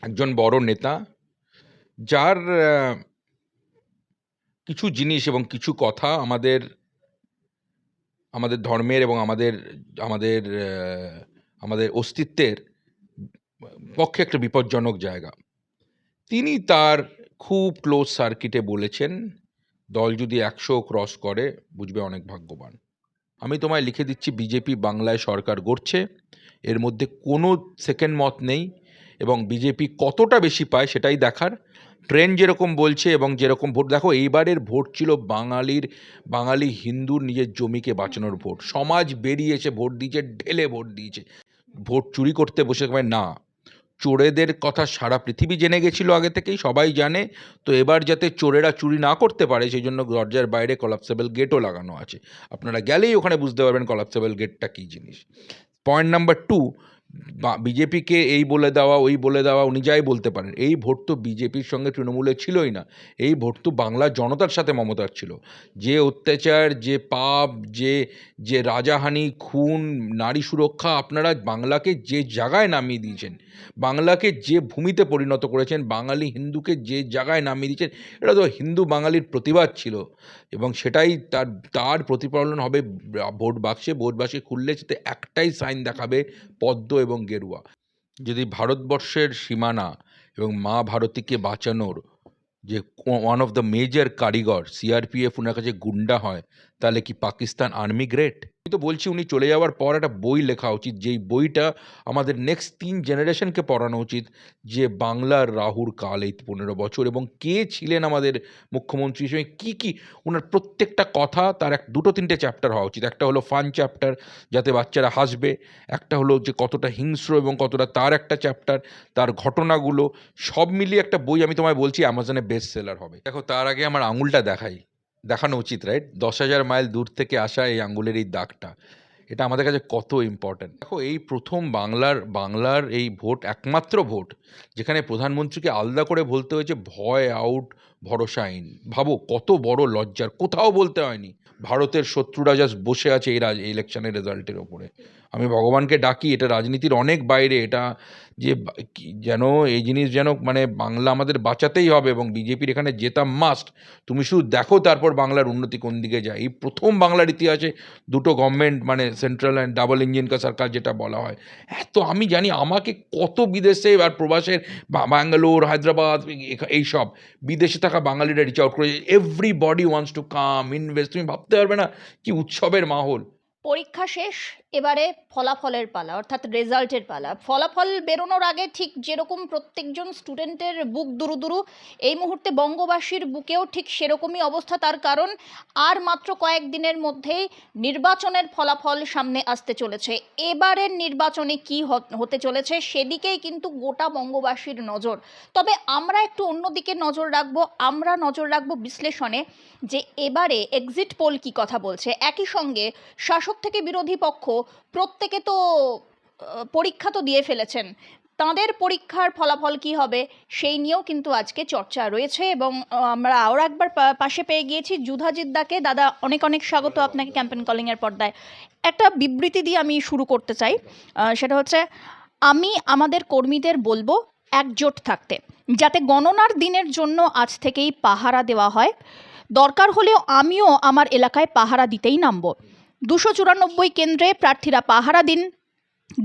একজন বড় নেতা, যার কিছু জিনিস এবং কিছু কথা আমাদের আমাদের ধর্মের এবং আমাদের আমাদের আমাদের অস্তিত্বের পক্ষে একটা বিপজ্জনক জায়গা। তিনি তার খুব ক্লোজ সার্কিটে বলেছেন, দল যদি 100 ক্রস করে বুঝবে অনেক ভাগ্যবান। আমি তোমায় লিখে দিচ্ছি, বিজেপি বাংলায় সরকার গড়ছে, এর মধ্যে কোনো সেকেন্ড মত নেই। এবং বিজেপি কতটা বেশি পায় সেটাই দেখার। ট্রেন্ড যেরকম বলছে এবং যেরকম ভোট, দেখো এইবারের ভোট ছিল বাঙালি হিন্দুর নিজের জমিকে বাঁচানোর ভোট। সমাজ বেরিয়ে এসে ভোট দিয়েছে, ঢেলে ভোট দিয়েছে। ভোট চুরি করতে বসে না, চোরেদের কথা সারা পৃথিবী জেনে গেছিল আগে থেকেই, সবাই জানে। তো এবার যাতে চোরেরা চুরি না করতে পারে সেই জন্য দরজার বাইরে কলাপসেবল গেটও লাগানো আছে। আপনারা গেলেই ওখানে বুঝতে পারবেন কলাপসেবল গেটটা কী জিনিস। পয়েন্ট নাম্বার 2, বিজেপিকে এই বলে দেওয়া ওই বলে দেওয়া, উনি যাই বলতে পারেন, এই ভোট তো বিজেপির সঙ্গে তৃণমূলের ছিলই না। এই ভোট তো বাংলার জনতার সাথে মমতার ছিল। যে অত্যাচার, যে পাপ, যে যে রাজাহানি, খুন, নারী সুরক্ষা, আপনারা বাংলাকে যে জায়গায় নামিয়ে দিয়েছেন, বাংলাকে যে ভূমিতে পরিণত করেছেন, বাঙালি হিন্দুকে যে জায়গায় নামিয়ে দিয়েছেন, এটা তো হিন্দু বাঙালির প্রতিবাদ ছিল। এবং সেটাই তার প্রতিফলন হবে ভোট বাক্সে খুললে সেটা একটাই সাইন দেখাবে, পদ্ম এবং গেরুয়া। যদি ভারতবর্ষের সীমানা এবং মা ভারতীকে বাঁচানোর যে ওয়ান অফ দ্য মেজর কারিগর সিআরপিএফ ওনার কাছে গুন্ডা হয়, তাহলে কি পাকিস্তান আর্মি গ্রেট? আমি তো বলছি উনি চলে যাওয়ার পর একটা বই লেখা উচিত, যেই বইটা আমাদের নেক্সট 3 জেনারেশনকে পড়ানো উচিত, যে বাংলার রাহুর কাল এই 15 বছর, এবং কে ছিলেন আমাদের মুখ্যমন্ত্রী হিসেবে, কী ওনার প্রত্যেকটা কথা, তার 2-3টে চ্যাপ্টার হওয়া উচিত। একটা হলো ফান চ্যাপ্টার, যাতে বাচ্চারা হাসবে। একটা হলো যে কতটা হিংস্র এবং কতটা, তার একটা চ্যাপ্টার, তার ঘটনাগুলো সব মিলিয়ে একটা বই আমি তোমায় বলছি অ্যামাজনে বেস্ট সেলার হবে। দেখো, তার আগে আমার আঙুলটা দেখানো উচিত, রাইট? 10,000 মাইল দূর থেকে আসা এই আঙুলের এই দাগটা, এটা আমাদের কাছে কত ইম্পর্ট্যান্ট। দেখো, এই প্রথম বাংলার এই ভোট, একমাত্র ভোট যেখানে প্রধানমন্ত্রীকে আলাদা করে বলতে হয়েছে ভয় আউট, ভরসা ইন। ভাবো কত বড় লজ্জার, কোথাও বলতে হয়নি। ভারতের শত্রুরা জাস্ট বসে আছে এই ইলেকশনের রেজাল্টের ওপরে। আমি ভগবানকে ডাকি, এটা রাজনীতির অনেক বাইরে, এটা যে যেন এই জিনিস যেন মানে বাংলা আমাদের বাঁচাতেই হবে এবং বিজেপির এখানে জেতা মাস্ট। তুমি শুধু দেখো তারপর বাংলার উন্নতি কোন দিকে যায়। এই প্রথম বাংলার ইতিহাসে দুটো গভর্নমেন্ট, মানে সেন্ট্রাল অ্যান্ড ডাবল ইঞ্জিন কা সরকার যেটা বলা হয়। এত আমি জানি, আমাকে কত বিদেশে আর প্রবাসের, ব্যাঙ্গালোর, হায়দ্রাবাদ, এইসব বিদেশে থাকা বাঙালিরা রিচ আউট করে, everybody wants to come invest. তুমি ভাবতে পারবে না কি উৎসবের মাহল। পরীক্ষা শেষ, এবারে ফলাফলের পালা, অর্থাৎ রেজাল্টের পালা। ফলাফল বেরোনোর আগে ঠিক যেরকম প্রত্যেকজন স্টুডেন্টের বুক দুরু এই মুহূর্তে বঙ্গবাসীর বুকেও ঠিক সেরকমই অবস্থা। তার কারণ আর মাত্র কয়েকদিনের মধ্যেই নির্বাচনের ফলাফল সামনে আসতে চলেছে। এবারের নির্বাচনে কি হতে চলেছে সেদিকেই কিন্তু গোটা বঙ্গবাসীর নজর। তবে আমরা একটু অন্যদিকে নজর রাখবো। আমরা নজর রাখবো বিশ্লেষণে, যে এবারে এক্সিট পোল কি কথা বলছে। একই সঙ্গে শাসক থেকে বিরোধী পক্ষ প্রত্যেকে তো পরীক্ষা তো দিয়ে ফেলেছেন, তাঁদের পরীক্ষার ফলাফল কি হবে সেই নিয়েও কিন্তু আজকে চর্চা রয়েছে। এবং আমরা আরও একবার পাশে পেয়ে গিয়েছি যুধাজিৎ দাকে। দাদা, অনেক অনেক স্বাগত আপনাকে ক্যাম্পেন কলিংয়ের পর্দায়। একটা বিবৃতি দিয়ে আমি শুরু করতে চাই, সেটা হচ্ছে, আমি আমাদের কর্মীদের বলবো একজোট থাকতে, যাতে গণনার দিনের জন্য আজ থেকেই পাহারা দেওয়া হয়। দরকার হলেও আমিও আমার এলাকায় পাহারা দিতেই নামব। 294 কেন্দ্রে প্রার্থীরা পাহারা দিন।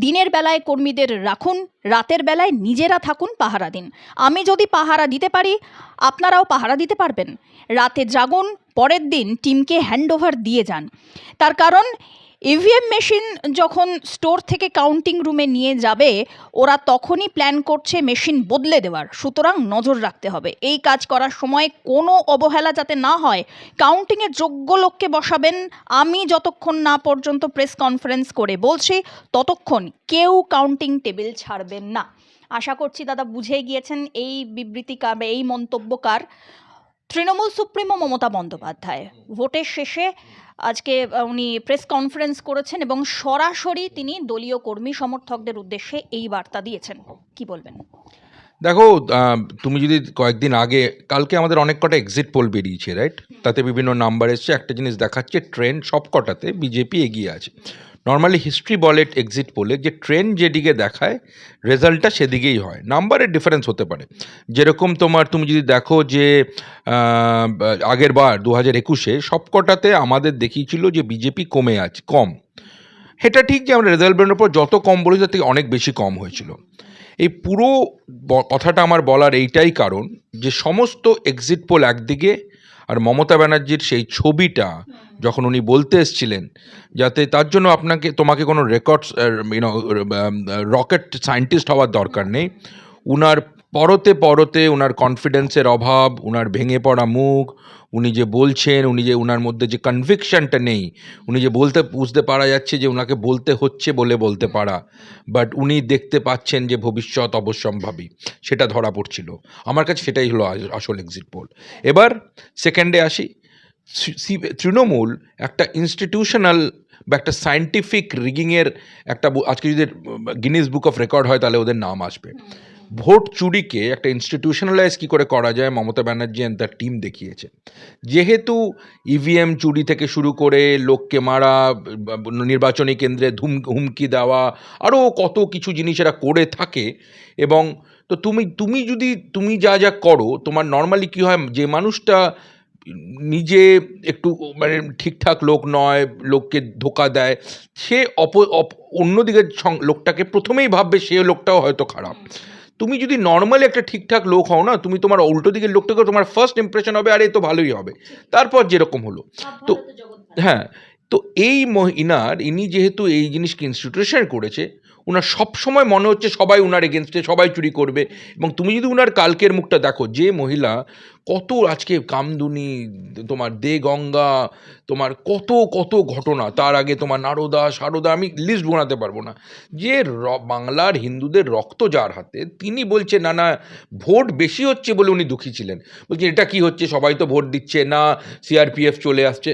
দিনের বেলায় কর্মীদের রাখুন, রাতের বেলায় নিজেরা থাকুন, পাহারা দিন। আমি যদি পাহারা দিতে পারি, আপনারাও পাহারা দিতে পারবেন। রাতে জাগুন, পরের দিন টিমকে হ্যান্ডওভার দিয়ে যান। তার কারণ ইভিএম মেশিন যখন স্টোর থেকে কাউন্টিং রুমে নিয়ে যাবে, ওরা তখনই প্ল্যান করছে মেশিন বদলে দেওয়ার। সুতরাং নজর রাখতে হবে এই কাজ করার সময় কোনো অবহেলা যাতে না হয়। কাউন্টিংয়ের যোগ্য লোককে বসাবেন। আমি যতক্ষণ না পর্যন্ত প্রেস কনফারেন্স করে বলছি, ততক্ষণ কেউ কাউন্টিং টেবিল ছাড়বেন না। আশা করছি দাদা বুঝেই গিয়েছেন এই বিবৃতিকার বা এই মন্তব্যকার তৃণমূল সুপ্রিমো মমতা বন্দ্যোপাধ্যায়। ভোটের শেষে আজকে উনি প্রেস কনফারেন্স করেছেন এবং সরাসরি তিনি দলীয় কর্মী সমর্থকদের উদ্দেশ্যে এই বার্তা দিয়েছেন। কি বলবেন? দেখো, তুমি যদি কয়েকদিন আগে, কালকে আমাদের অনেক কটা এক্সিট পোল বেরিয়েছে, রাইট? তাতে বিভিন্ন নাম্বার এসছে। একটা জিনিস দেখাচ্ছে, ট্রেন্ড সব কটাতে বিজেপি এগিয়ে আছে। নর্মালি হিস্ট্রি বলে এক্সিট পোলে যে ট্রেন্ড যেদিকে দেখায় রেজাল্টটা সেদিকেই হয়, নাম্বারের ডিফারেন্স হতে পারে। যেরকম তুমি যদি দেখো যে আগের বার 2021-এ সবকটাতে আমাদের দেখিয়েছিল যে বিজেপি কম। এটা ঠিক যে আমরা রেজাল্ট বেরোনোর পর যত কম বলেছি তার থেকে অনেক বেশি কম হয়েছিল। এই পুরো কথাটা আমার বলার এইটাই কারণ যে সমস্ত এক্সিট পোল একদিকে, আর মমতা ব্যানার্জির সেই ছবিটা যখন উনি বলতে এসছিলেন, যাতে তার জন্য তোমাকে কোনো রেকর্ডস রকেট সায়েন্টিস্ট হওয়ার দরকার নেই। উনার পরতে পরতে উনার কনফিডেন্সের অভাব, উনার ভেঙে পড়া মুখ, উনি যে বলছেন, উনার মধ্যে যে কনভিকশনটা নেই, উনি যে বুঝতে পারা যাচ্ছে যে উনাকে বলতে হচ্ছে বলে বলতে পারা, বাট উনি দেখতে পাচ্ছেন যে ভবিষ্যৎ অবশ্যম্ভাবী, সেটা ধরা পড়ছিল। আমার কাছে সেটাই হলো আসল এক্সিট পোল। এবার সেকেন্ডে আসি। তৃণমূল একটা ইনস্টিটিউশনাল বা একটা সায়েন্টিফিক রিগিংয়ের একটা আজকে যদি গিনিস বুক অফ রেকর্ড হয় তাহলে ওদের নাম আসবে। ভোট চুরিকে একটা ইনস্টিটিউশনালাইজ কী করে করা যায় মমতা ব্যানার্জি অ্যান্ড তার টিম দেখিয়েছে। যেহেতু ইভিএম চুরি থেকে শুরু করে লোককে মারা, নির্বাচনী কেন্দ্রে হুমকি দেওয়া, আরও কত কিছু জিনিস এরা করে থাকে। এবং তো তুমি যা করো, তোমার নর্মালি কী হয়, যে মানুষটা নিজে একটু মানে ঠিকঠাক লোক নয়, লোককে ধোকা দেয়, সে অন্যদিকের লোকটাকে প্রথমেই ভাববে সে লোকটাও হয়তো খারাপ। তুমি যদি নর্মালি একটা ঠিকঠাক লোক হও না, তুমি তোমার উল্টো দিকের লোকটাকে তোমার ফার্স্ট ইমপ্রেশন হবে আরে তো ভালোই হবে, তারপর যেরকম হলো। তো হ্যাঁ, তো ইনি যেহেতু এই জিনিসকে ইনস্টিটিউশন করেছে, উনার সবসময় মনে হচ্ছে সবাই উনার এগেনস্টে, সবাই চুরি করবে। এবং তুমি যদি উনার কালকের মুখটা দেখো, যে মহিলা কত আজকে কামদুনি, তোমার দে গঙ্গা, তোমার কত কত ঘটনা, তার আগে তোমার নারদা সারদা, আমি লিস্ট বানাতে পারবো না, যে বাংলার হিন্দুদের রক্ত যার হাতে, তিনি বলছে না না ভোট বেশি হচ্ছে বলে উনি দুঃখী ছিলেন। বলছেন এটা কি হচ্ছে, সবাই তো ভোট দিচ্ছে না, সিআরপিএফ চলে আসছে।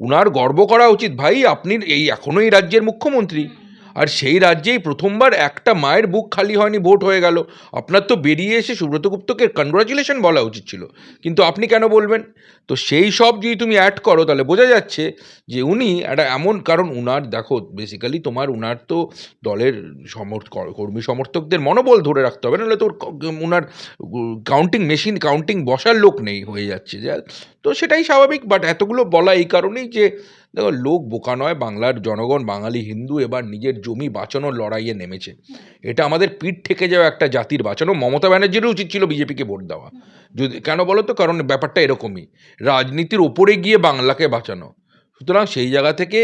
উনার গর্ব করা উচিত, ভাই আপনি এখনো এই রাজ্যের মুখ্যমন্ত্রী, আর সেই রাজ্যেই প্রথমবার একটা মায়ের বুক খালি হয়নি, ভোট হয়ে গেল। আপনার তো বেরিয়ে এসে সুব্রত গুপ্তকে কনগ্রাচুলেশন বলা উচিত ছিল, কিন্তু আপনি কেন বলবেন? তো সেই সব যদি তুমি অ্যাড করো তাহলে বোঝা যাচ্ছে যে উনি একটা এমন, কারণ উনার দেখো বেসিক্যালি উনার তো দলের কর্মী সমর্থকদের মনোবল ধরে রাখতে হবে, নাহলে তো উনার কাউন্টিং বসার লোক নেই হয়ে যাচ্ছে যা। তো সেটাই স্বাভাবিক, বাট এতগুলো বলা এই কারণেই যে দেখো লোক বোকা নয়, বাংলার জনগণ, বাঙালি হিন্দু এবার নিজের জমি বাঁচানোর লড়াইয়ে নেমেছে। এটা আমাদের পিঠ থেকে যাওয়া একটা জাতির বাঁচানো। মমতা ব্যানার্জিরও উচিত ছিল বিজেপিকে ভোট দেওয়া, যদি কেন বলো তো, কারণ ব্যাপারটা এরকমই, রাজনীতির ওপরে গিয়ে বাংলাকে বাঁচানো। সুতরাং সেই জায়গা থেকে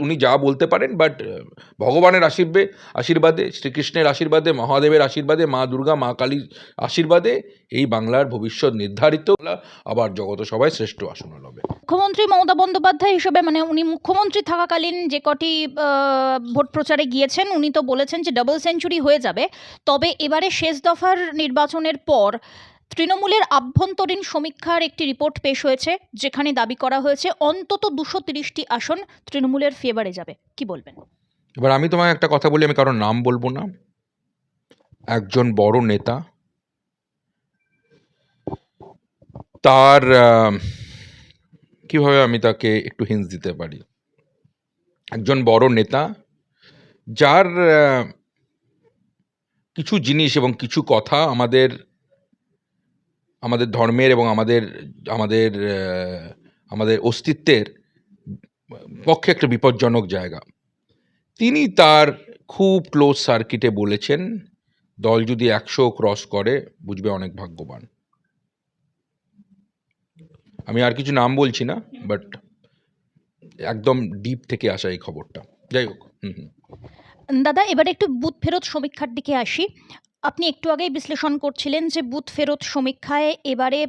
উনি যা বলতে পারেন, বাট ভগবানের আশীর্বাদে, শ্রীকৃষ্ণের আশীর্বাদে, মহাদেবের আশীর্বাদে, মা দুর্গা, মা কালীর আশীর্বাদে এই বাংলার ভবিষ্যৎ নির্ধারিত, আবার জগত সবাই শ্রেষ্ঠ আসন হবে। মুখ্যমন্ত্রী মমতা বন্দ্যোপাধ্যায় হিসেবে, মানে উনি মুখ্যমন্ত্রী থাকাকালীন যে কটি ভোট প্রচারে গিয়েছেন, উনি তো বলেছেন যে ডাবল সেঞ্চুরি হয়ে যাবে। তবে এবারে শেষ দফার নির্বাচনের পর তৃণমূলের আভ্যন্তরীণ সমীক্ষার একটি রিপোর্ট পেশ হয়েছে, যেখানে দাবি করা হয়েছে অন্তত 230টি আসন তৃণমূলের ফেভারে যাবে। কি বলবেন? এবার আমি তোমায় একটা কথা বলি, আমি কারোর নাম বলবো না, একজন বড় নেতা, তার কিভাবে আমি তাকে একটু হিন্স দিতে পারি, একজন বড় নেতা যার কিছু জিনিস এবং কিছু কথা আমাদের ধর্মের এবং আমাদের আমাদের অস্তিত্বের পক্ষে একটা বিপজ্জনক জায়গা। তিনি তার খুব ক্লোজ সার্কিটে বলেছেন, দল যদি 100 ক্রস করে বুঝবে অনেক ভাগ্যবান। আমি আর কিছু নাম বলছি না, বাট একদম ডিপ থেকে আসা এই খবরটা। যাই হোক, দাদা, এবারে একটু বুথ ফেরত সমীক্ষার দিকে আসি। আপনি একটু আগেই বিশ্লেষণ করছিলেন যে বুথ ফেরত সমীক্ষায় এবারে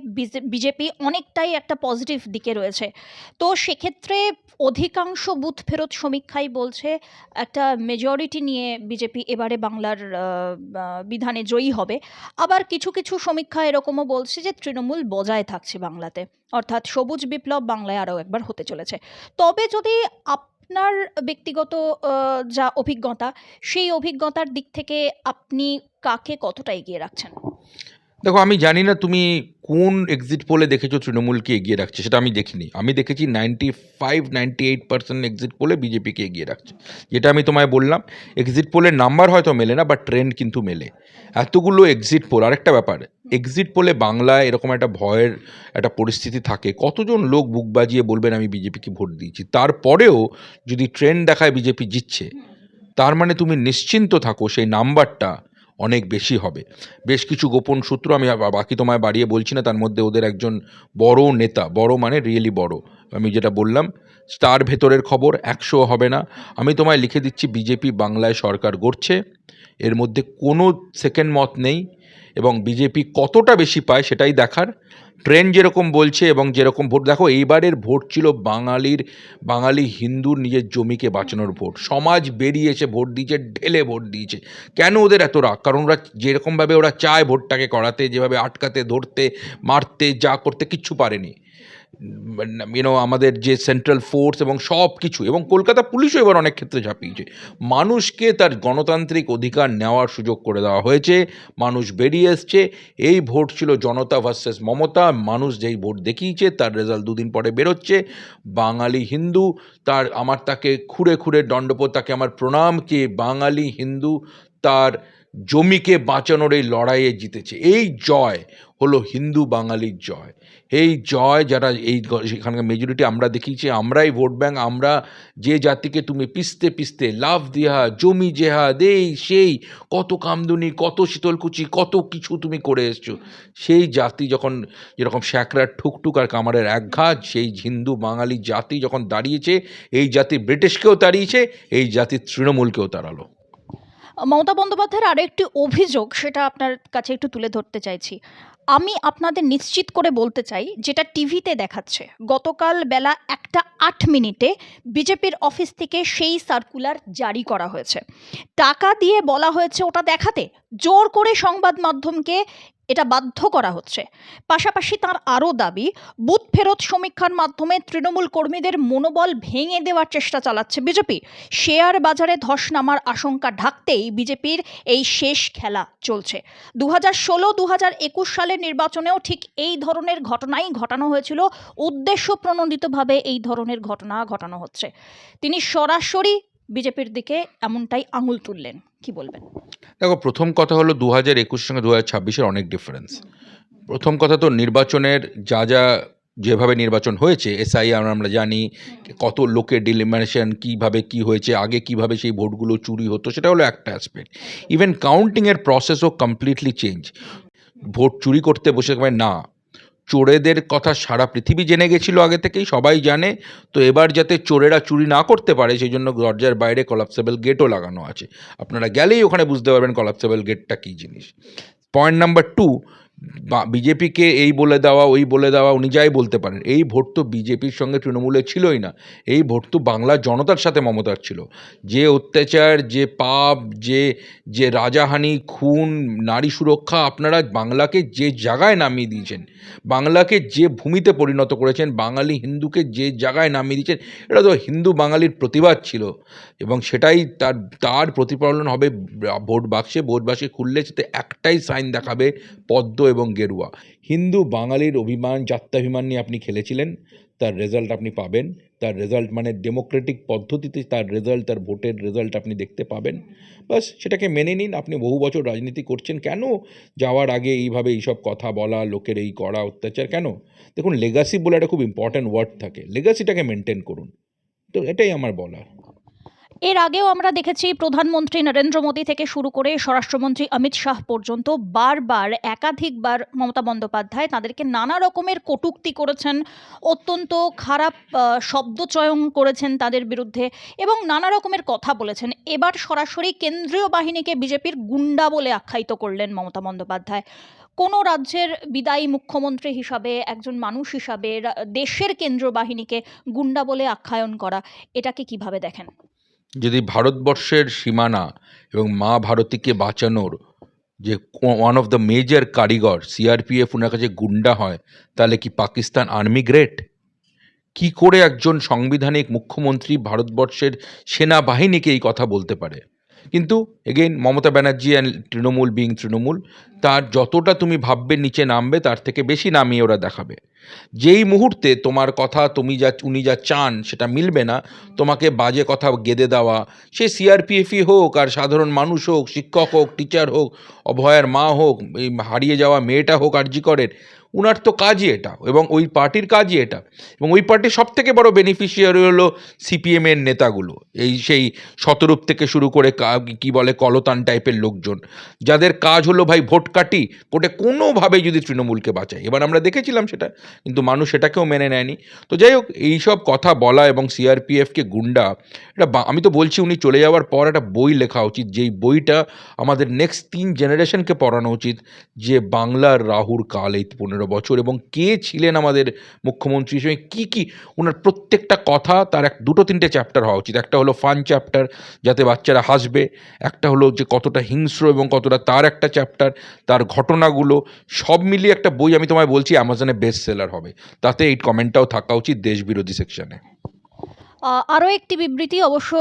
বিজেপি অনেকটাই একটা পজিটিভ দিকে রয়েছে। তো সেক্ষেত্রে অধিকাংশ বুথ ফেরত সমীক্ষাই বলছে একটা মেজরিটি নিয়ে বিজেপি এবারে বাংলার বিধানে জয়ী হবে। আবার কিছু কিছু সমীক্ষা এরকমও বলছে যে তৃণমূল বজায় থাকছে বাংলাতে, অর্থাৎ সবুজ বিপ্লব বাংলায় আরও একবার হতে চলেছে। তবে যদি আপনার ব্যক্তিগত যা অভিজ্ঞতা, সেই অভিজ্ঞতার দিক থেকে আপনি কাকে কতটা এগিয়ে রাখছেন? দেখো, আমি জানি না তুমি কোন এক্সিট পোলে দেখেছো তৃণমূলকে এগিয়ে রাখছে, সেটা আমি দেখিনি। আমি দেখেছি 95-98% এক্সিট পোলে বিজেপিকে এগিয়ে রাখছে। যেটা আমি তোমায় বললাম, এক্সিট পোলের নাম্বার হয়তো মেলে না, বাট ট্রেন্ড কিন্তু মেলে। এতগুলো এক্সিট পোল, আরেকটা ব্যাপার, এক্সিট পোলে বাংলায় এরকম একটা ভয়ের একটা পরিস্থিতি থাকে, কতজন লোক বুক বাজিয়ে বলবেন আমি বিজেপিকে ভোট দিয়েছি, তারপরেও যদি ট্রেন্ড দেখায় বিজেপি জিতছে, তার মানে তুমি নিশ্চিন্ত থাকো সেই নাম্বারটা অনেক বেশি হবে। বেশ কিছু গোপন সূত্র, আমি বাকি তোমায় বাড়িয়ে বলছি না, তার মধ্যে ওদের একজন বড় নেতা, বড় মানে রিয়েলি বড়, আমি যেটা বললাম তার ভেতরের খবর 100 হবে না। আমি তোমায় লিখে দিচ্ছি, বিজেপি বাংলায় সরকার গড়ছে, এর মধ্যে কোনো সেকেন্ড মত নেই। এবং বিজেপি কতটা বেশি পায় সেটাই দেখার। ট্রেন্ড যেরকম বলছে এবং যেরকম ভোট, দেখো এইবারের ভোট ছিল বাঙালি হিন্দুর নিজের জমিকে বাঁচানোর ভোট। সমাজ বেরিয়ে এসে ভোট দিয়েছে, ঢেলে ভোট দিয়েছে। কেন ওদের এত রাগ? কারণ ওরা যেরকমভাবে ওরা চায় ভোটটাকে করাতে, যেভাবে আটকাতে, ধরতে, মারতে, যা করতে, কিচ্ছু পারেনি। আমাদের যে সেন্ট্রাল ফোর্স এবং সব কিছু, এবং কলকাতা পুলিশও এবার অনেক ক্ষেত্রে ঝাঁপিয়েছে। মানুষকে তার গণতান্ত্রিক অধিকার নেওয়ার সুযোগ করে দেওয়া হয়েছে, মানুষ বেরিয়ে এসছে। এই ভোট ছিল জনতা ভার্সেস মমতা। মানুষ যেই ভোট দেখিয়েছে তার রেজাল্ট দুদিন পরে বেরোচ্ছে। বাঙালি হিন্দু, আমার তাকে খুঁড়ে খুঁড়ে দণ্ডপোত, তাকে আমার প্রণাম, কে বাঙালি হিন্দু তার জমিকে বাঁচানোর এই লড়াইয়ে জিতেছে। এই জয় হলো হিন্দু বাঙালির জয়। এই জয় যারা সেখানকার মেজরিটি আমরা দেখিয়েছি, আমরাই ভোট ব্যাঙ্ক। আমরা যে জাতিকে তুমি পিষতে পিষতে লাভ দেহা, জমি জেহা, দেই সেই, কত কামদুনি, কত শীতলকুচি, কত কিছু তুমি করে এসছো, সেই জাতি যখন যেরকম শ্যাকরার ঠুকঠুক আর কামারের একঘাত, সেই হিন্দু বাঙালি জাতি যখন দাঁড়িয়েছে, এই জাতি ব্রিটিশকেও তাড়িয়েছে, এই জাতি তৃণমূলকেও তাড়ালো। মমতা বন্দ্যোপাধ্যায়ের আরও একটি অভিযোগ, সেটা আপনার কাছে একটু তুলে ধরতে চাইছি। আমি আপনাদের নিশ্চিত করে বলতে চাই, যেটা টিভিতে দেখাচ্ছে, গতকাল বেলা 1:08 বিজেপির অফিস থেকে সেই সার্কুলার জারি করা হয়েছে। টাকা দিয়ে বলা হয়েছে ওটা দেখাতে, জোর করে সংবাদ মাধ্যমকে এটা বাধ্য করা হচ্ছে। পাশাপাশি তার আরও দাবি, বুথ ফেরত সমীক্ষার মাধ্যমে তৃণমূল কর্মীদের মনোবল ভেঙে দেওয়ার চেষ্টা চালাচ্ছে বিজেপি। শেয়ার বাজারে ধস নামার আশঙ্কা ঢাকতেই বিজেপির এই শেষ খেলা চলছে। 2016-2021 সালের নির্বাচনেও ঠিক এই ধরনের ঘটনাই ঘটানো হয়েছিল। উদ্দেশ্য প্রণোদিতভাবে এই ধরনের ঘটনা ঘটানো হচ্ছে। তিনি সরাসরি বিজেপির দিকে এমনটাই আঙুল তুললেন। কি বলবেন? দেখো, প্রথম কথা হলো 2021 সঙ্গে 2026-এর অনেক ডিফারেন্স। প্রথম কথা তো নির্বাচনের যেভাবে নির্বাচন হয়েছে, এসআইআর আমরা জানি, কত লোকের ডিলিমিনেশন, কীভাবে কি হয়েছে, আগে কিভাবে সেই ভোটগুলো চুরি হতো, সেটা হলো একটা অ্যাসপেক্ট। ইভেন কাউন্টিংয়ের প্রসেসও কমপ্লিটলি চেঞ্জ। ভোট চুরি করতে বসে না, চোরেদের কথা সারা পৃথিবী জেনে গেছিল আগে থেকেই, সবাই জানে। তো এবার যাতে চোরেরা চুরি না করতে পারে, সেই জন্য দরজার বাইরে কলাপসেবল গেটও লাগানো আছে। আপনারা গেলেই ওখানে বুঝতে পারবেন কলাপসেবল গেটটা কী জিনিস। পয়েন্ট নাম্বার 2, বিজেপিকে এই বলে দেওয়া, ওই বলে দেওয়া, উনি যাই বলতে পারেন, এই ভোট তো বিজেপির সঙ্গে তৃণমূলের ছিলই না। এই ভোট তো বাংলার জনতার সাথে মমতার ছিল। যে অত্যাচার, যে পাপ, যে রাজাহানি, খুন, নারী সুরক্ষা, আপনারা বাংলাকে যে জায়গায় নামিয়ে দিয়েছেন, বাংলাকে যে ভূমিতে পরিণত করেছেন, বাঙালি হিন্দুকে যে জায়গায় নামিয়ে দিয়েছেন, এটা তো হিন্দু বাঙালির প্রতিবাদ ছিল। এবং সেটাই তার প্রতিফলন হবে ভোট বাক্সে খুললে, সেটা একটাই সাইন দেখাবে, পদ্ম এবং গেরুয়া। হিন্দু বাঙালির অভিমান, জাত্যাভিমান নিয়ে আপনি খেলেছিলেন, তার রেজাল্ট আপনি পাবেন। তার রেজাল্ট মানে ডেমোক্রেটিক পদ্ধতিতে তার রেজাল্ট, তার ভোটের রেজাল্ট আপনি দেখতে পাবেন। বাস সেটাকে মেনে নিন। আপনি বহু বছর রাজনীতি করছেন, কেন যাওয়ার আগে এইভাবে এইসব কথা বলা, লোকের এই করা অত্যাচার কেন? দেখুন, লেগাসি বলে একটা খুব ইম্পর্ট্যান্ট ওয়ার্ড থাকে, লেগাসিটাকে মেনটেন করুন। তো এটাই আমার বলার। এর আগেও আমরা দেখেছি, প্রধানমন্ত্রী নরেন্দ্র মোদী থেকে শুরু করে স্বরাষ্ট্রমন্ত্রী অমিত শাহ পর্যন্ত বারবার, একাধিকবার মমতা বন্দ্যোপাধ্যায় তাদেরকে নানা রকমের কটূক্তি করেছেন, অত্যন্ত খারাপ শব্দচয়ন করেছেন তাদের বিরুদ্ধে, এবং নানা রকমের কথা বলেছেন। এবার সরাসরি কেন্দ্রীয় বাহিনীকে বিজেপির গুন্ডা বলে আখ্যায়িত করলেন মমতা বন্দ্যোপাধ্যায়। কোনো রাজ্যের বিদায়ী মুখ্যমন্ত্রী হিসাবে, একজন মানুষ হিসাবে, দেশের কেন্দ্রীয় বাহিনীকে গুন্ডা বলে আখ্যায়ন করা, এটাকে কিভাবে দেখেন? যদি ভারতবর্ষের সীমানা এবং মা ভারতীকে বাঁচানোর যে ওয়ান অফ দ্য মেজর কারিগর সিআরপিএফ ওনার কাছে গুন্ডা হয়, তাহলে কি পাকিস্তান আর্মি গ্রেট? কি করে একজন সাংবিধানিক মুখ্যমন্ত্রী ভারতবর্ষের সেনাবাহিনীকে এই কথা বলতে পারে? কিন্তু again Mamata Banerjee and Trinamool being Trinamool, তার যতটা তুমি ভাববে নিচে নামবে তার থেকে বেশি নামিয়ে ওরা দেখাবে। যেই মুহূর্তে তোমার কথা উনি যা চান সেটা মিলবে না, তোমাকে বাজে কথা গেঁদে দেওয়া, সে সিআরপিএফই হোক আর সাধারণ মানুষ হোক, শিক্ষক হোক, টিচার হোক, অভয়ার মা হোক, এই হারিয়ে যাওয়া মেয়েটা হোক আরজি করের, উনার তো কাজই এটা এবং ওই পার্টির কাজই এটা। এবং ওই পার্টির সব থেকে বড় বেনিফিশিয়ারি হলো সিপিএমের নেতাগুলো, সেই শতরূপ থেকে শুরু করে কি বলে কলতান টাইপের লোকজন, যাদের কাজ হলো ভাই ভোট কাটি কোটে কোনোভাবে যদি তৃণমূলকে বাঁচায়। এবার আমরা দেখেছিলাম সেটা, কিন্তু মানুষ সেটাকেও মেনে নেয়নি। তো যাই হোক, এইসব কথা বলা এবং সিআরপিএফকে গুন্ডা, এটা আমি তো বলছি উনি চলে যাওয়ার পর একটা বই লেখা উচিত, যেই বইটা আমাদের নেক্সট 3 জেনারেশনকে পড়ানো উচিত, যে বাংলার রাহুর কাল এই 15 বছর এবং কে ছিলেন আমাদের মুখ্যমন্ত্রী হিসেবে, কী ওনার প্রত্যেকটা কথা তার দুটো তিনটে চ্যাপ্টার হওয়া উচিত। একটা হলো ফান চ্যাপ্টার, যাতে বাচ্চারা হাসবে, একটা হলো যে কতটা হিংস্র এবং কতটা, তার একটা চ্যাপ্টার, তার ঘটনাগুলো সব মিলিয়ে একটা বই আমি তোমায় বলছি অ্যামাজনে বেস্ট সেলার হবে। তাতে এই কমেন্টটাও থাকা উচিত দেশবিরোধী সেকশনে। আরও একটি বিবৃতি অবশ্য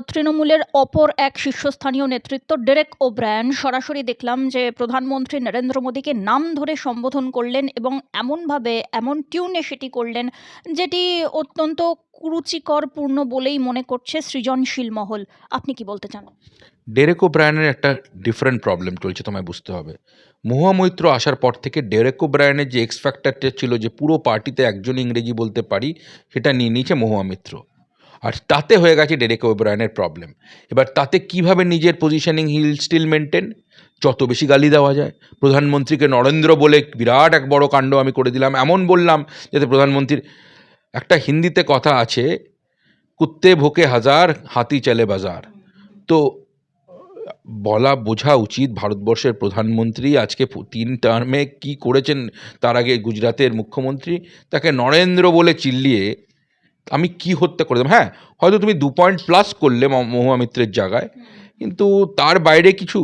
তৃণমূলের অপর এক শীর্ষস্থানীয় নেতৃত্ব ডেরেক ওব্রায়ান সরাসরি দেখলাম যে প্রধানমন্ত্রী নরেন্দ্র মোদীকে নাম ধরে সম্বোধন করলেন এবং এমনভাবে এমন টিউনে সেটি করলেন যেটি অত্যন্ত কুরুচিকরপূর্ণ বলেই মনে করছে সৃজনশীল মহল। আপনি কি বলতে চান? ডেরেক ওব্রায়ানের একটা ডিফারেন্ট প্রবলেম চলছে, তোমায় বুঝতে হবে। মহুয়া মৈত্র আসার পর থেকে ডেরেক ওব্রায়ানের যে এক্স ফ্যাক্টরটা ছিল যে পুরো পার্টিতে একজন ইংরেজি বলতে পারি, সেটা নিয়ে নিয়েছে মহুয়া মৈত্র, আর তাতে হয়ে গেছে ডেরেক ওব্রায়ানের প্রবলেম। এবার তাতে কিভাবে নিজের পজিশনিং হিল স্টিল মেনটেন, যত বেশি গালি দেওয়া যায়, প্রধানমন্ত্রীকে নরেন্দ্র বলে বিরাট এক বড় কাণ্ড আমি করে দিলাম, এমন বললাম যাতে প্রধানমন্ত্রীর, একটা হিন্দিতে কথা আছে, কুত্তে ভোকে হাজার হাতি চলে বাজার। তো বলা বোঝা উচিত ভারতবর্ষের প্রধানমন্ত্রী আজকে 3 টার্মে কি করেছেন। তার আগে গুজরাটের মুখ্যমন্ত্রী, তাকে নরেন্দ্র বলে চিল্লিয়ে আমি কি হত্যা করে দিলাম। হ্যাঁ, হয়তো তুমি 2 পয়েন্ট প্লাস করলে মহুয়া মিত্রের জায়গায়, কিন্তু তার বাইরে কিছু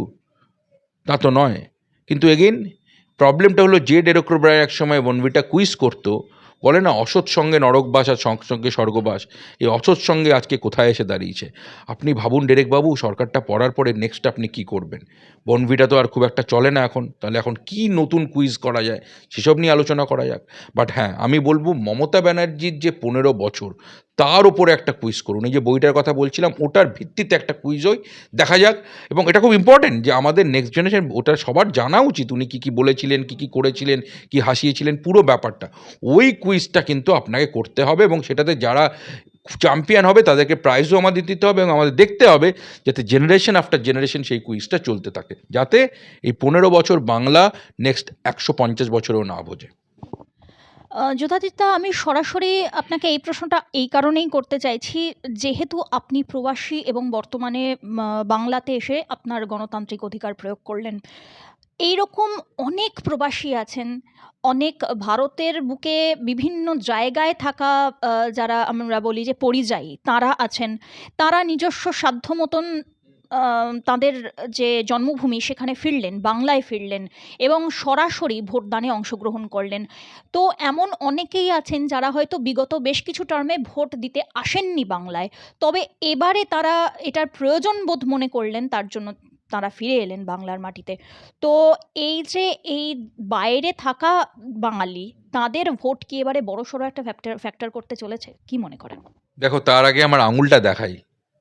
তা তো নয়। কিন্তু এগেইন প্রবলেমটা হলো, যে ডেরেক ওব্রায়ান এক সময় বনভিটা কুইজ করতো, বলে না অসৎ সঙ্গে নরকবাস আর সঙ্গে স্বর্গবাস, এই অসৎ সঙ্গে আজকে কোথায় এসে দাঁড়িয়েছে। আপনি ভাবুন ডেরেকবাবু, সরকারটা পড়ার পরে নেক্সট আপনি কি করবেন? বনভিটা তো আর খুব একটা চলে না এখন, তাহলে এখন কি নতুন কুইজ করা যায় সেসব নিয়ে আলোচনা করা যাক। বাট হ্যাঁ, আমি বলবো মমতা ব্যানার্জির যে 15 বছর, তার ওপরে একটা কুইজ করুন। এই যে বইটার কথা বলছিলাম, ওটার ভিত্তিতে একটা কুইজ হয়, দেখা যাক। এবং এটা খুব ইম্পর্টেন্ট যে আমাদের নেক্সট জেনারেশন, ওটা সবার জানা উচিত উনি কী কী বলেছিলেন, কী কী করেছিলেন, কী হাসিয়েছিলেন, পুরো ব্যাপারটা। ওই কুইজটা কিন্তু আপনাকে করতে হবে এবং সেটাতে যারা চ্যাম্পিয়ন হবে তাদেরকে প্রাইজও আমাদের দিতে হবে এবং আমাদের দেখতে হবে যাতে জেনারেশন আফটার জেনারেশন সেই কুইজটা চলতে থাকে, যাতে এই 15 বছর বাংলা নেক্সট 150 বছরেও না বোঝে। যথাচিত্তা আমি সরাসরি আপনাকে এই প্রশ্নটা এই কারণেই করতে চাইছি, যেহেতু আপনি প্রবাসী এবং বর্তমানে বাংলাতে এসে আপনার গণতান্ত্রিক অধিকার প্রয়োগ করলেন। এইরকম অনেক প্রবাসী আছেন, অনেক ভারতের বুকে বিভিন্ন জায়গায় থাকা যারা আমরা বলি যে পরিযায়ী, তারা আছেন। তারা নিজস্ব সাধ্য মতন তাদের যে জন্মভূমি সেখানে ফিরলেন, বাংলায় ফিরলেন এবং সরাসরি ভোটদানে অংশগ্রহণ করলেন। তো এমন অনেকেই আছেন যারা হয়তো বিগত বেশ কিছু টার্মে ভোট দিতে আসেননি বাংলায়। তবে এবারে তারা এটার প্রয়োজন বোধ মনে করলেন, তার জন্য তারা ফিরে এলেন বাংলার মাটিতে। তো এই যে এই বাইরে থাকা বাঙালি, তাদের ভোট কি এবারে বড়সড় একটা ফ্যাক্টর করতে চলেছে? কি মনে করেন? দেখো, তার আগে আমার আঙুলটা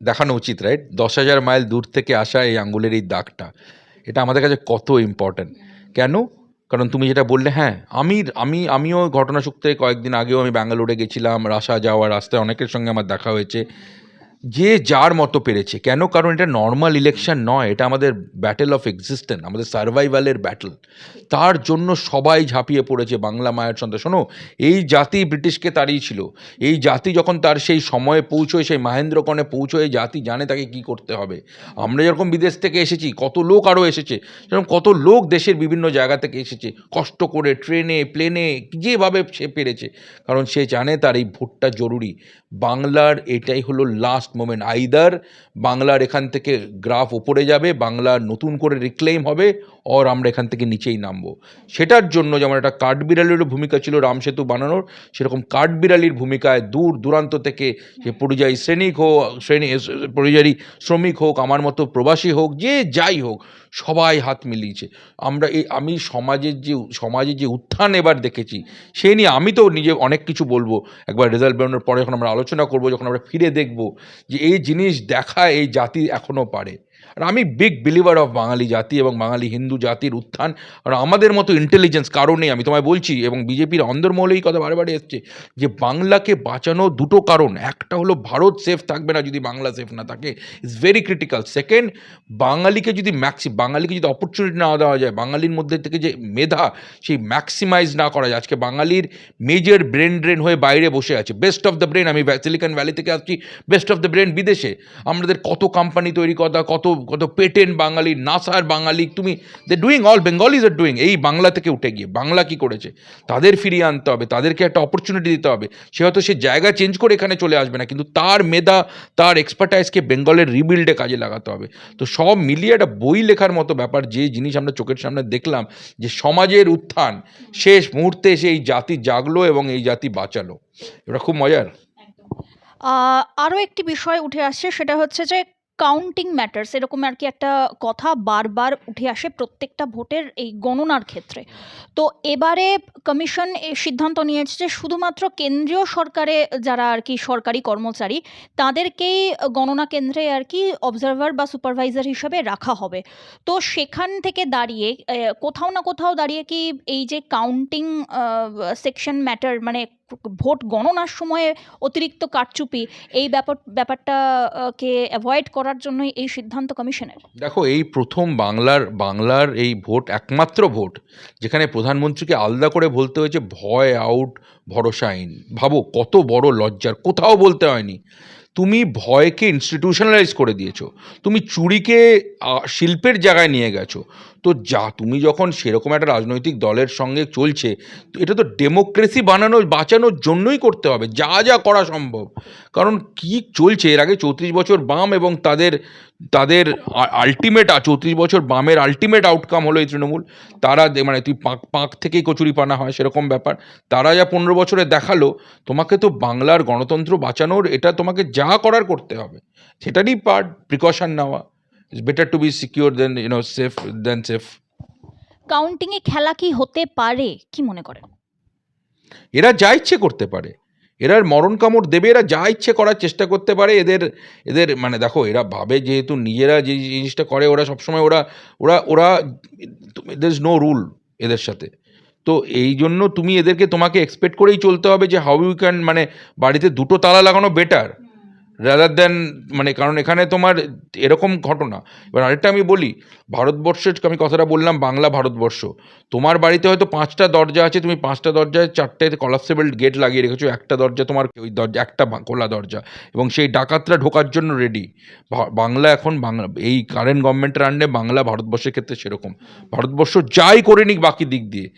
দেখানো উচিত, রাইট? 10,000 মাইল দূর থেকে আসা এই আঙুলের এই দাগটা, এটা আমাদের কাছে কত ইম্পর্ট্যান্ট। কেন? কারণ তুমি যেটা বললে, হ্যাঁ, আমিও ঘটনাসূত্রে কয়েকদিন আগেও আমি ব্যাঙ্গালোরে গেছিলাম, আসা যাওয়ার রাস্তায় অনেকের সঙ্গে আমার দেখা হয়েছে, যে যার মতো পেরেছে। কেন? কারণ এটা নর্মাল ইলেকশন নয়, এটা আমাদের ব্যাটেল অফ এক্সিস্টেন্স, আমাদের সার্ভাইভালের ব্যাটল। তার জন্য সবাই ঝাঁপিয়ে পড়েছে বাংলা মায়ের সন্তান। শোনো, এই জাতি ব্রিটিশকে তাড়িয়েছিল, এই জাতি যখন তার সেই সময়ে পৌঁছয়, সেই মহেন্দ্রক্ষণে পৌঁছয়, এই জাতি জানে তাকে কি করতে হবে। আমরা যেরকম বিদেশ থেকে এসেছি, কত লোক আরও এসেছে, যেরকম কত লোক দেশের বিভিন্ন জায়গা থেকে এসেছে কষ্ট করে, ট্রেনে প্লেনে, যেভাবে সে পেরেছে, কারণ সে জানে তার এই ভোটটা জরুরি। বাংলার এটাই হলো লাস্ট মোমেন্ট। আইদার বাংলার এখান থেকে গ্রাফ ওপরে যাবে, বাংলার নতুন করে রিক্লেইম হবে, অর আমরা এখান থেকে নিচেই নামবো। সেটার জন্য যেমন একটা কাঠবিড়ালিরও ভূমিকা ছিল রাম সেতু বানানোর, সেরকম কাঠবিড়ালির ভূমিকায় দূর দূরান্ত থেকে সে পরিযায়ী পরিযায়ী শ্রমিক হোক, আমার মতো প্রবাসী হোক, যে যাই হোক, সবাই হাত মিলিয়েছে। আমি সমাজের যে উত্থান এবার দেখেছি, সেই নিয়ে আমি তো নিজে অনেক কিছু বলবো। একবার রেজাল্ট বেরোনোর পরে যখন আমরা আলোচনা করবো, যখন আমরা ফিরে দেখব যে এই জিনিস দেখা এই জাতি এখনও পারে। আর আমি বিগ বিলিভার অফ বাঙালি জাতি এবং বাঙালি হিন্দু জাতির উত্থান। আর আমাদের মতো ইন্টেলিজেন্স কারণে আমি তোমায় বলছি, এবং বিজেপির অন্দরমহলে এই কথা বারে বারে এসছে যে বাংলাকে বাঁচানো দুটো কারণ। একটা হলো ভারত সেফ থাকবে না যদি বাংলা সেফ না থাকে, ইটস ভেরি ক্রিটিক্যাল। সেকেন্ড, বাঙালিকে যদি অপরচুনিটি না দেওয়া যায়, বাঙালির মধ্যে থেকে যে মেধা সেই ম্যাক্সিমাইজ না করা যায়। আজকে বাঙালির মেজর ব্রেন ড্রেন হয়ে বাইরে বসে আছে, বেস্ট অফ দ্য ব্রেন। আমি সিলিকন ভ্যালি থেকে আসছি, বেস্ট অফ দ্য ব্রেন বিদেশে। আমাদের কত কোম্পানি তৈরি করা, কত কত পেটেন্ট বাঙালি, নাসার বাঙালি, তুমি they doing, all Bengalis are doing. এই বাংলা থেকে উঠে গিয়ে বাংলা কি করেছে, তাদের ফিরিয়ে আনতে হবে, তাদেরকে একটা অপরচুনিটি দিতে হবে। সে হয়তো সে জায়গা চেঞ্জ করে এখানে চলে আসবে না, কিন্তু তার মেধা, তার এক্সপার্টাইজকে বেঙ্গলের রিবিল্ডে কাজে লাগাতে হবে। তো সব মিলিয়ে একটা বই লেখার মতো ব্যাপার। যে জিনিস আমরা চোখের সামনে দেখলাম, যে সমাজের উত্থান শেষ মুহূর্তে এসে এই জাতি জাগলো এবং এই জাতি বাঁচালো, এটা খুব মজার। আরও একটি বিষয় উঠে আসছে, সেটা হচ্ছে যে কাউন্টিং ম্যাটার্স, এরকম আর কি একটা কথা বারবার উঠে আসে প্রত্যেকটা ভোটের এই গণনার ক্ষেত্রে। তো এবারে কমিশন এই সিদ্ধান্ত নিয়েছে যে শুধুমাত্র কেন্দ্রীয় সরকারে যারা আর কি সরকারি কর্মচারী, তাদেরকেই গণনা কেন্দ্রে আর কি অবজারভার বা সুপারভাইজার হিসাবে রাখা হবে। তো সেখান থেকে দাঁড়িয়ে কোথাও না কোথাও দাঁড়িয়ে কি এই যে কাউন্টিং সেকশন ম্যাটার, মানে ভোট গণনার সময়ে অতিরিক্ত কারচুপি, এই ব্যাপারটাকে অ্যাভয়েড করার জন্যই এই সিদ্ধান্ত কমিশনের? দেখো, এই প্রথম বাংলার এই ভোট, একমাত্র ভোট যেখানে প্রধানমন্ত্রীকে আলাদা করে বলতে হয়েছে ভয় আউট, ভরসা ইন। ভাবো কত বড় লজ্জার, কোথাও বলতে হয়নি। তুমি ভয়কে ইনস্টিটিউশনালাইজ করে দিয়েছো, তুমি চুরিকে শিল্পের জায়গায় নিয়ে গেছো। তো তুমি যখন সেরকম একটা রাজনৈতিক দলের সঙ্গে চলছে, তো এটা তো ডেমোক্রেসি বাঁচানোর জন্যই করতে হবে, যা যা করা সম্ভব। কারণ কি চলছে, এর আগে 34 বছর বাম এবং তাদের তাদের আলটিমেট 34 বছর বামের আলটিমেট আউটকাম হলো এই তৃণমূল। তারা মানে তুই পাঁক থেকেই কচুরি পানা হয়, সেরকম ব্যাপার। তারা যা 15 বছরে দেখালো, তোমাকে তো বাংলার গণতন্ত্র বাঁচানোর এটা তোমাকে যা করার করতে হবে, সেটারই পার্ট প্রিকশন নেওয়া। It's better to be secure than safe than safe. কাউন্টিংয়ে খেলা কি হতে পারে, কি মনে করেন? এরা যা ইচ্ছে করতে পারে, এরা মরণ কামড় দেবে, এরা যা ইচ্ছে করার চেষ্টা করতে পারে। এদের এদের মানে দেখো, এরা ভাবে যেহেতু নিজেরা যে জিনিসটা করে, ওরা সবসময় ওরা ওরা ওরা দের ইজ নো রুল এদের সাথে। তো এই জন্য তোমাকে এক্সপেক্ট করেই চলতে হবে যে হাউ ইউ ক্যান, মানে বাড়িতে দুটো তালা লাগানো বেটার রাদার দ্যান, মানে কারণ এখানে তোমার এরকম ঘটনা। এবার আরেকটা আমি বলি, ভারতবর্ষের আমি কথাটা বললাম, বাংলা ভারতবর্ষ, তোমার বাড়িতে হয়তো 5টা দরজা আছে, তুমি 5টা দরজায় 4টে কলাপসেবল গেট লাগিয়ে রেখেছো, একটা দরজা তোমার, ওই দরজা একটা খোলা দরজা, এবং সেই ডাকাতরা ঢোকার জন্য রেডি। বাংলা এখন এই কারেন্ট গভর্নমেন্টের আন্ডারে বাংলা ভারতবর্ষের ক্ষেত্রে সেরকম। ভারতবর্ষ যাই করে নিক বাকি দিক দিয়ে,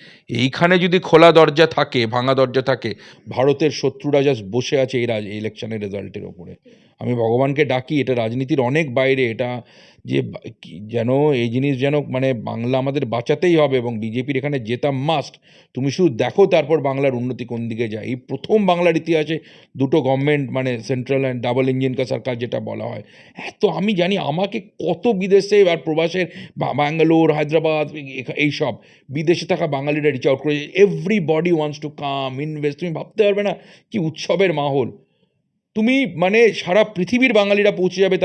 এইখানে যদি খোলা দরজা থাকে, ভাঙা দরজা থাকে, ভারতের শত্রুরা জাস্ট বসে আছে এই ইলেকশনের রেজাল্টের ওপরে। আমি ভগবানকে ডাকি, এটা রাজনীতির অনেক বাইরে, এটা যে যেন এই জিনিস যেন মানে বাংলা আমাদের বাঁচাতেই হবে, এবং বিজেপির এখানে জেতা মাস্ট। তুমি শুধু দেখো তারপর বাংলার উন্নতি কোন দিকে যায়। এই প্রথম বাংলার ইতিহাসে দুটো গভর্নমেন্ট, মানে সেন্ট্রাল অ্যান্ড ডাবল ইঞ্জিন কা সরকার যেটা বলা হয়। তো আমি জানি আমাকে কত বিদেশে আর প্রবাসের, ব্যাঙ্গালোর, হায়দ্রাবাদ, এইসব বিদেশে থাকা বাঙালিরা রিচ আউট করে, everybody wants to come invest. তুমি ভাবতে পারবে না কি উৎসবের মাহল। তুমি মানে সারা পৃথিবীর বাঙালিরা পৌঁছে যাবে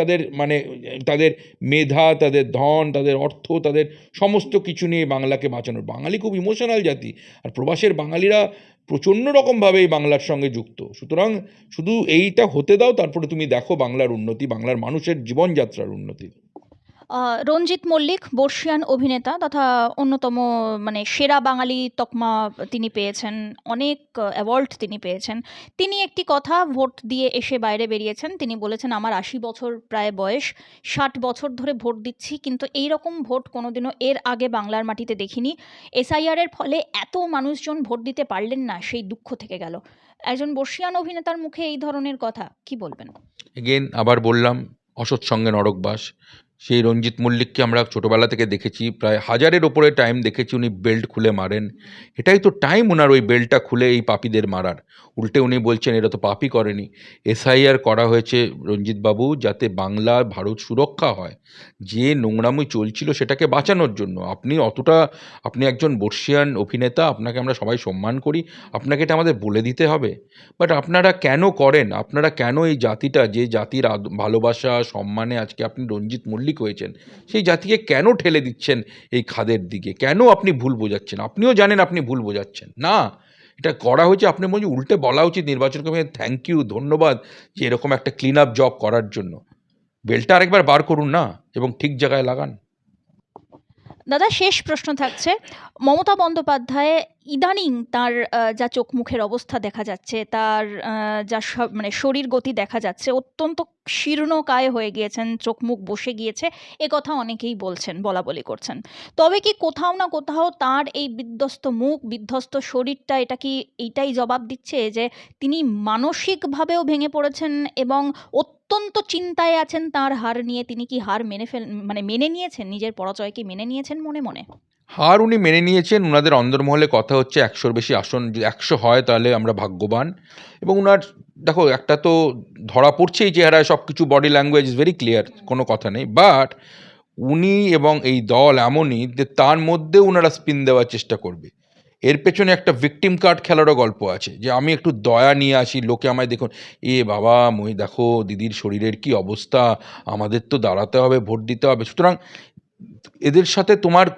তাদের মেধা, তাদের ধন, তাদের অর্থ, তাদের সমস্ত কিছু নিয়ে বাংলাকে বাঁচানোর। বাঙালি খুব ইমোশনাল জাতি, আর প্রবাসের বাঙালিরা প্রচণ্ড রকমভাবে এই বাংলার সঙ্গে যুক্ত। সুতরাং শুধু এইটা হতে দাও, তারপরে তুমি দেখো বাংলার উন্নতি, বাংলার মানুষের জীবনযাত্রার উন্নতি। রঞ্জিত মল্লিক বর্ষীয়ান অভিনেতা তথা অন্যতম, মানে সেরা বাঙালি তকমা তিনি পেয়েছেন, অনেক অ্যাওয়ার্ড তিনি পেয়েছেন। তিনি একটি কথা ভোট দিয়ে এসে বাইরে বেরিয়েছেন। তিনি বলেছেন, আমার 80 বছর প্রায় বয়স, 60 বছর ধরে ভোট দিচ্ছি, কিন্তু এই রকম ভোট কোনোদিনও এর আগে বাংলার মাটিতে দেখিনি। এসআইআর এর ফলে এত মানুষজন ভোট দিতে পারলেন না, সেই দুঃখ থেকে গেল। একজন বর্ষীয়ান অভিনেতার মুখে এই ধরনের কথা, কি বলবেন? এগেন আবার বললাম, অসৎ সঙ্গে নরকবাস। সেই রঞ্জিত মল্লিককে আমরা ছোটোবেলা থেকে দেখেছি, প্রায় 1000-এর ওপরে টাইম দেখেছি উনি বেল্ট খুলে মারেন। এটাই তো টাইম ওনার ওই বেল্টটা খুলে এই পাপীদের মারার। উল্টে উনি বলছেন এরা তো পাপই করেনি। এসআইআর করা হয়েছে রঞ্জিতবাবু যাতে বাংলা ভারত সুরক্ষা হয়। যে নোংরামি চলছিল সেটাকে বাঁচানোর জন্য। আপনি একজন বর্ষীয়ান অভিনেতা, আপনাকে আমরা সবাই সম্মান করি, আপনাকে এটা আমাদের বলে দিতে হবে? বাট আপনারা কেন করেন? আপনারা কেন এই জাতিটা, যে জাতির ভালোবাসা সম্মানে আজকে আপনি রঞ্জিত মল্লিক হয়েছেন, সেই জাতিকে কেন ঠেলে দিচ্ছেন এই খাদের দিকে? কেন আপনি ভুল বোঝাচ্ছেন? আপনিও জানেন আপনি ভুল বোঝাচ্ছেন না। এটা করা হয়েছে, আপনি বলছেন উল্টে বলা উচিত নির্বাচন কমিশন থ্যাংক ইউ, ধন্যবাদ যে এরকম একটা ক্লিন আপ জব করার জন্য। বেলটা আরেকবার বার করুন না এবং ঠিক জায়গায় লাগান। দাদা, শেষ প্রশ্ন থাকছে, মমতা বন্দ্যোপাধ্যায় ইদানিং তার যা চোখ মুখের অবস্থা দেখা যাচ্ছে, তার যা মানে শরীর গতি দেখা যাচ্ছে, অত্যন্ত শীর্ণকায় হয়ে গিয়েছেন, চোখ মুখ বসে গিয়েছে, এ কথা অনেকেই বলছেন, বলা বলি করছেন। তবে কি কোথাও না কোথাও তার এই বিধ্বস্ত মুখ, বিধ্বস্ত শরীরটা এইটাই জবাব দিচ্ছে যে তিনি মানসিকভাবেও ভেঙে পড়েছেন এবং অত্যন্ত চিন্তায় আছেন তার হার নিয়ে? তিনি কি হার মেনে নিয়েছেন, নিজের পরাজয়কে মেনে নিয়েছেন মনে মনে? হার উনি মেনে নিয়েছেন। উনাদের অন্দরমহলে কথা হচ্ছে 100-র বেশি আসন যদি 100 হয় তাহলে আমরা ভাগ্যবান। এবং উনার দেখো একটা তো ধরা পড়ছেই চেহারায় সব কিছু, body language is very clear, কোনো কথা নেই। বাট উনি এবং এই দল এমনই যে তার মধ্যে উনারা স্পিন দেওয়ার চেষ্টা করবে। এর পেছনে একটা ভিকটিম কার্ড খেলারও গল্প আছে, যে আমি একটু দয়া নিয়ে আসি, লোকে আমায় দেখুন, এ বাবা দেখো দিদির শরীরের কি অবস্থা, আমাদের তো দাঁড়াতে হবে, ভোট দিতে হবে। সুতরাং এদের সাথে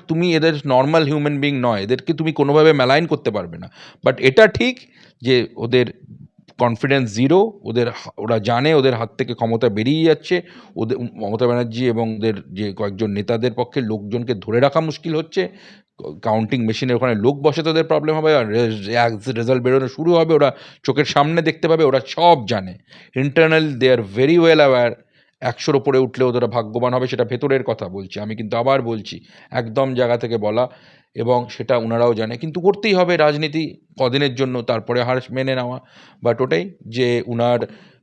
তুমি এদের নর্মাল হিউম্যান বিং নয়, এদেরকে তুমি কোনোভাবে মেলাইন করতে পারবে না। বাট এটা ঠিক যে ওদের কনফিডেন্স জিরো, ওরা জানে ওদের হাত থেকে ক্ষমতা বেরিয়ে যাচ্ছে। মমতা ব্যানার্জি এবং ওদের যে কয়েকজন নেতাদের পক্ষে লোকজনকে ধরে রাখা মুশকিল হচ্ছে। কাউন্টিং মেশিনের ওখানে লোক বসাতে ওদের প্রবলেম হবে, আর রেজাল্ট বেরোনো শুরু হবে, ওরা চোখের সামনে দেখতে পাবে, ওরা সব জানে। Internal they are very well aware. 100-র ওপরে উঠলেও ওরা ভাগ্যবান হবে, সেটা ভেতরের কথা বলছি আমি, কিন্তু আবার বলছি একদম জায়গা থেকে বলা, এবং সেটা ওনারাও জানে। কিন্তু করতেই হবে রাজনীতি কদিনের জন্য, তারপরে হার মেনে নেওয়া। বাট ওটাই যে উনার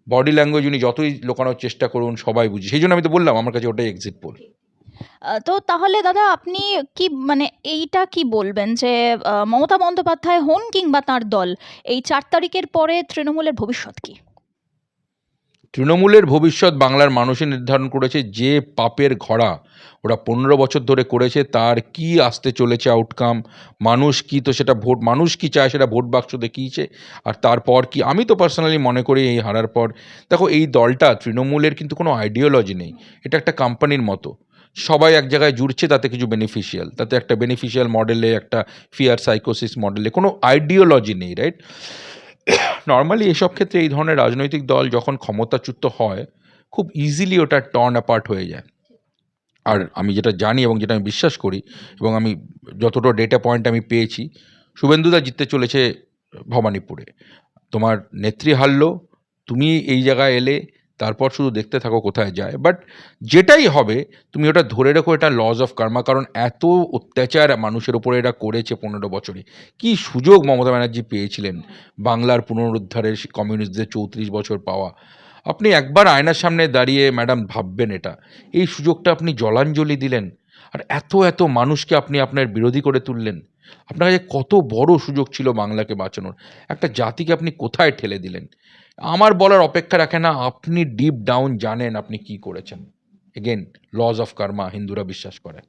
বডি ল্যাঙ্গুয়েজ উনি যতই লোকানোর চেষ্টা করুন সবাই বুঝি, সেই জন্য আমি তো বললাম আমার কাছে ওটাই এক্সিট পোল। তো তাহলে দাদা, আপনি কি এইটা কি বলবেন যে মমতা বন্দ্যোপাধ্যায় হন কিংবা তার দল, এই 4 তারিখের পরে তৃণমূলের ভবিষ্যৎ কি? তৃণমূলের ভবিষ্যৎ বাংলার মানুষই নির্ধারণ করেছে। যে পাপের ঘোড়া ওরা 15 বছর ধরে করেছে, তার কি আসতে চলেছে আউটকাম, মানুষ কি, তো সেটা মানুষ কি চায় সেটা ভোট বাক্স দেখিয়েছে। আর তারপর কি, আমি তো পার্সোনালি মনে করি এই হারার পর, দেখো এই দলটা তৃণমূলের কিন্তু কোনো আইডিওলজি নেই, এটা একটা কোম্পানির মতো। সবাই এক জায়গায় জুড়ছে, তাতে কিছু বেনিফিশিয়াল, তাতে একটা বেনিফিশিয়াল মডেলে, একটা ফিয়ার সাইকোসিস মডেলে, কোনো আইডিওলজি নেই, রাইট? নর্মালি এসব ক্ষেত্রে এই ধরনের রাজনৈতিক দল যখন ক্ষমতাচ্যুত হয়, খুব ইজিলি ওটা টার্ন অ্যাপার্ট হয়ে যায়। আর আমি যেটা জানি এবং যেটা আমি বিশ্বাস করি, এবং আমি যতটা ডেটা পয়েন্ট আমি পেয়েছি, শুভেন্দুদা জিততে চলেছে ভবানীপুরে। তোমার নেত্রী হারলো, তুমি এই জায়গায় এলে, তারপর শুধু দেখতে থাকো কোথায় যায়। বাট যেটাই হবে তুমি ওটা ধরে রেখো, এটা লজ অফ কার্মা। কারণ এত অত্যাচার মানুষের উপরে এরা করেছে 15 বছরে। কি সুযোগ মমতা ব্যানার্জি পেয়েছিলেন বাংলার পুনরুদ্ধারের, কমিউনিস্টদের 34 বছর পাওয়া। আপনি একবার আয়নার সামনে দাঁড়িয়ে ম্যাডাম ভাববেন এটা, এই সুযোগটা আপনি জলাঞ্জলি দিলেন, আর এত এত মানুষকে আপনি আপনার বিরোধী করে তুললেন। আপনার কাছে কত বড় সুযোগ ছিল বাংলাকে বাঁচানোর, একটা জাতিকে আপনি কোথায় ঠেলে দিলেন। আমার বলার অপেক্ষা রাখে না, আপনি ডিপ ডাউন জানেন আপনি কি করেছেন। এগেন লজ অফ কার্মা হিন্দুরা বিশ্বাস করে।